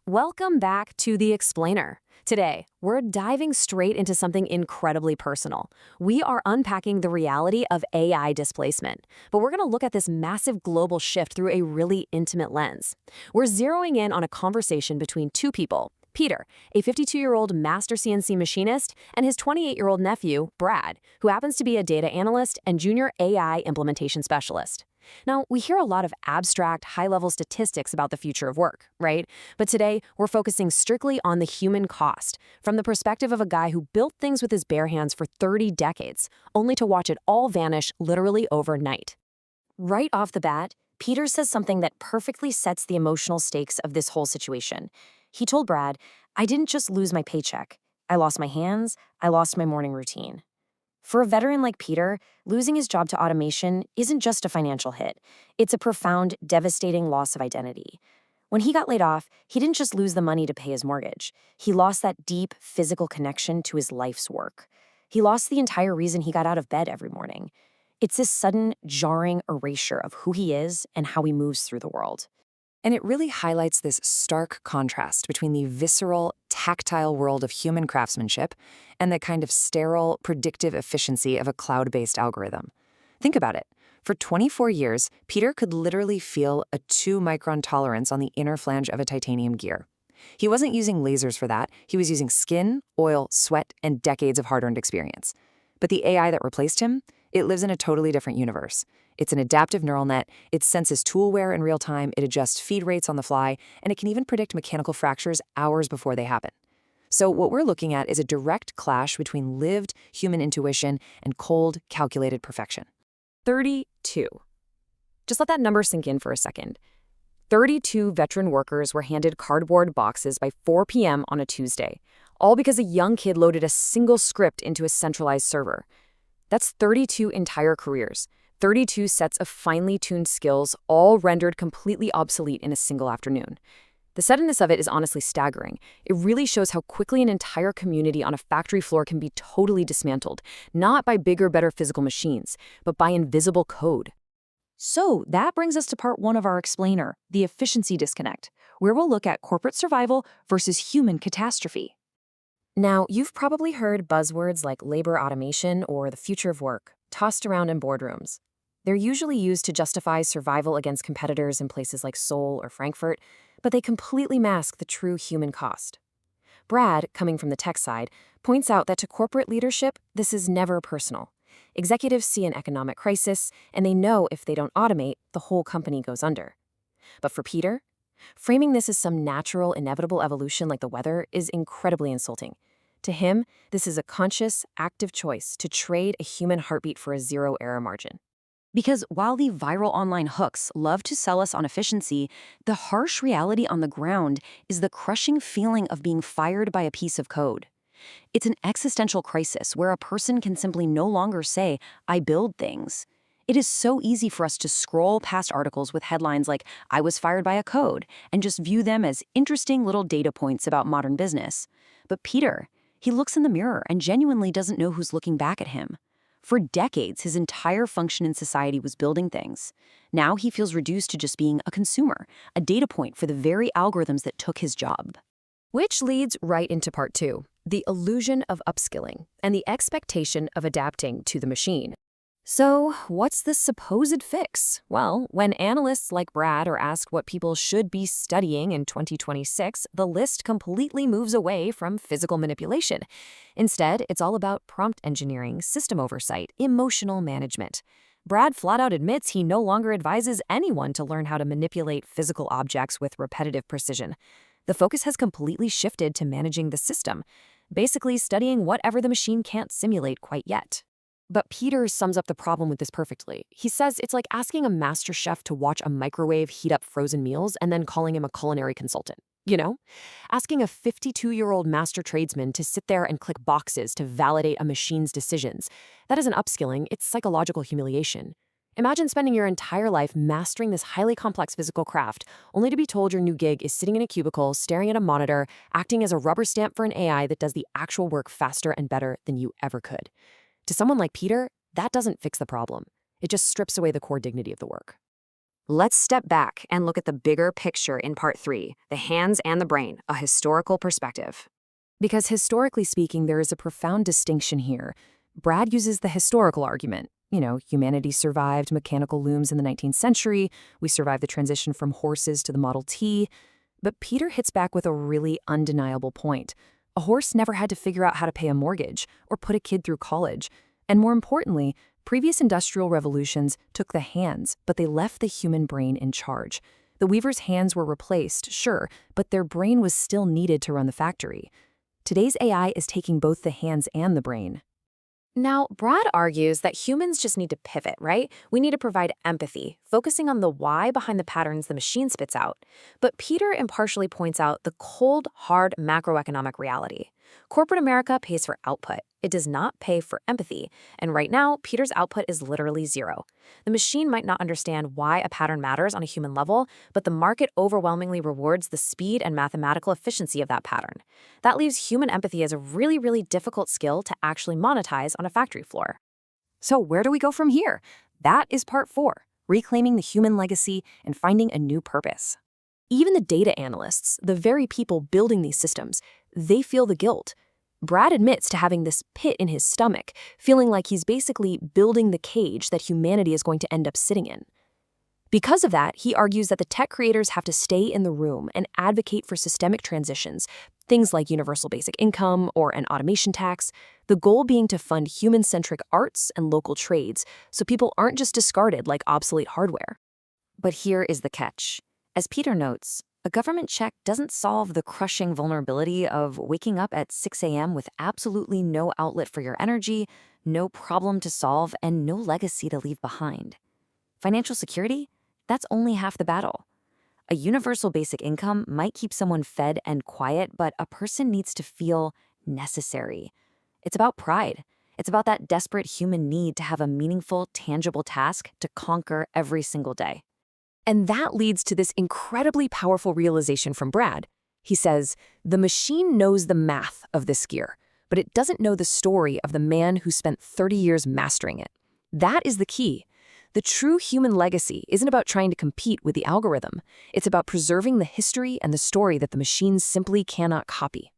Welcome back to The Explainer. Today, we're diving straight into something incredibly personal. We are unpacking the reality of AI displacement, but we're going to look at this massive global shift through a really intimate lens. We're zeroing in on a conversation between two people, Peter, a 52-year-old master CNC machinist, and his 28-year-old nephew, Brad, who happens to be a data analyst and junior AI implementation specialist. Now, we hear a lot of abstract, high-level statistics about the future of work, right? But today, we're focusing strictly on the human cost, from the perspective of a guy who built things with his bare hands for 30 decades, only to watch it all vanish literally overnight. Right off the bat, Peter says something that perfectly sets the emotional stakes of this whole situation. He told Brad, "I didn't just lose my paycheck. I lost my hands, I lost my morning routine." For a veteran like Peter, losing his job to automation isn't just a financial hit. It's a profound, devastating loss of identity. When he got laid off, he didn't just lose the money to pay his mortgage. He lost that deep, physical connection to his life's work. He lost the entire reason he got out of bed every morning. It's this sudden, jarring erasure of who he is and how he moves through the world. And it really highlights this stark contrast between the visceral, tactile world of human craftsmanship and the kind of sterile, predictive efficiency of a cloud-based algorithm. Think about it. For 24 years, Peter could literally feel a 2-micron tolerance on the inner flange of a titanium gear. He wasn't using lasers for that. He was using skin, oil, sweat, and decades of hard-earned experience. But the AI that replaced him, it lives in a totally different universe. It's an adaptive neural net, it senses tool wear in real time, it adjusts feed rates on the fly, and it can even predict mechanical fractures hours before they happen. So what we're looking at is a direct clash between lived human intuition and cold, calculated perfection. 32. Just let that number sink in for a second. 32 veteran workers were handed cardboard boxes by 4 p.m. on a Tuesday, all because a young kid loaded a single script into a centralized server. That's 32 entire careers. 32 sets of finely tuned skills, all rendered completely obsolete in a single afternoon. The suddenness of it is honestly staggering. It really shows how quickly an entire community on a factory floor can be totally dismantled, not by bigger, better physical machines, but by invisible code. So that brings us to part one of our explainer, the efficiency disconnect, where we'll look at corporate survival versus human catastrophe. Now, you've probably heard buzzwords like labor automation or the future of work tossed around in boardrooms. They're usually used to justify survival against competitors in places like Seoul or Frankfurt, but they completely mask the true human cost. Brad, coming from the tech side, points out that to corporate leadership, this is never personal. Executives see an economic crisis, and they know if they don't automate, the whole company goes under. But for Peter, framing this as some natural, inevitable evolution like the weather is incredibly insulting. To him, this is a conscious, active choice to trade a human heartbeat for a zero-error margin. Because while the viral online hooks love to sell us on efficiency, the harsh reality on the ground is the crushing feeling of being fired by a piece of code. It's an existential crisis where a person can simply no longer say, "I build things." It is so easy for us to scroll past articles with headlines like, "I was fired by a code," and just view them as interesting little data points about modern business. But Peter, he looks in the mirror and genuinely doesn't know who's looking back at him. For decades, his entire function in society was building things. Now he feels reduced to just being a consumer, a data point for the very algorithms that took his job. Which leads right into part two, the illusion of upskilling and the expectation of adapting to the machine. So, what's the supposed fix? Well, when analysts like Brad are asked what people should be studying in 2026, the list completely moves away from physical manipulation. Instead, it's all about prompt engineering, system oversight, emotional management. Brad flat out admits he no longer advises anyone to learn how to manipulate physical objects with repetitive precision. The focus has completely shifted to managing the system, basically studying whatever the machine can't simulate quite yet. But Peter sums up the problem with this perfectly. He says it's like asking a master chef to watch a microwave heat up frozen meals and then calling him a culinary consultant. You know? Asking a 52-year-old master tradesman to sit there and click boxes to validate a machine's decisions. That isn't upskilling, it's psychological humiliation. Imagine spending your entire life mastering this highly complex physical craft, only to be told your new gig is sitting in a cubicle, staring at a monitor, acting as a rubber stamp for an AI that does the actual work faster and better than you ever could. To someone like Peter, that doesn't fix the problem. It just strips away the core dignity of the work. Let's step back and look at the bigger picture in part 3, the hands and the brain, a historical perspective. Because historically speaking, there is a profound distinction here. Brad uses the historical argument. Humanity survived mechanical looms in the 19th century. We survived the transition from horses to the Model T. But Peter hits back with a really undeniable point. A horse never had to figure out how to pay a mortgage or put a kid through college. And more importantly, previous industrial revolutions took the hands, but they left the human brain in charge. The weaver's hands were replaced, sure, but their brain was still needed to run the factory. Today's AI is taking both the hands and the brain. Now, Brad argues that humans just need to pivot, right? We need to provide empathy, focusing on the why behind the patterns the machine spits out. But Peter impartially points out the cold, hard macroeconomic reality. Corporate America pays for output. It does not pay for empathy. And right now, Peter's output is literally zero. The machine might not understand why a pattern matters on a human level, but the market overwhelmingly rewards the speed and mathematical efficiency of that pattern. That leaves human empathy as a really, really difficult skill to actually monetize on a factory floor. So where do we go from here? That is part 4, reclaiming the human legacy and finding a new purpose. Even the data analysts, the very people building these systems, they feel the guilt. Brad admits to having this pit in his stomach, feeling like he's basically building the cage that humanity is going to end up sitting in. Because of that, he argues that the tech creators have to stay in the room and advocate for systemic transitions, things like universal basic income or an automation tax, the goal being to fund human-centric arts and local trades so people aren't just discarded like obsolete hardware. But here is the catch. As Peter notes, a government check doesn't solve the crushing vulnerability of waking up at 6 a.m. with absolutely no outlet for your energy, no problem to solve, and no legacy to leave behind. Financial security? That's only half the battle. A universal basic income might keep someone fed and quiet, but a person needs to feel necessary. It's about pride. It's about that desperate human need to have a meaningful, tangible task to conquer every single day. And that leads to this incredibly powerful realization from Brad. He says, the machine knows the math of this gear, but it doesn't know the story of the man who spent 30 years mastering it. That is the key. The true human legacy isn't about trying to compete with the algorithm. It's about preserving the history and the story that the machines simply cannot copy.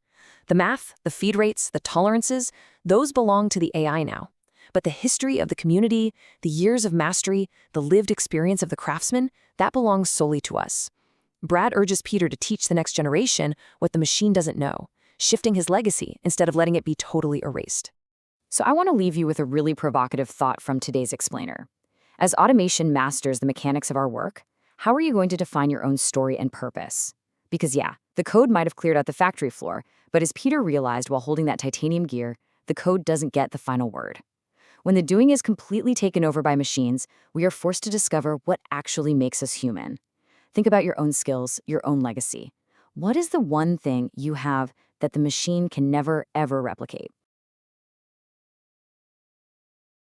The math, the feed rates, the tolerances, those belong to the AI now. But the history of the community, the years of mastery, the lived experience of the craftsman, that belongs solely to us. Brad urges Peter to teach the next generation what the machine doesn't know, shifting his legacy instead of letting it be totally erased. So I want to leave you with a really provocative thought from today's explainer. As automation masters the mechanics of our work, how are you going to define your own story and purpose? Because yeah, the code might have cleared out the factory floor, but as Peter realized while holding that titanium gear, the code doesn't get the final word. When the doing is completely taken over by machines, we are forced to discover what actually makes us human. Think about your own skills, your own legacy. What is the one thing you have that the machine can never, ever replicate?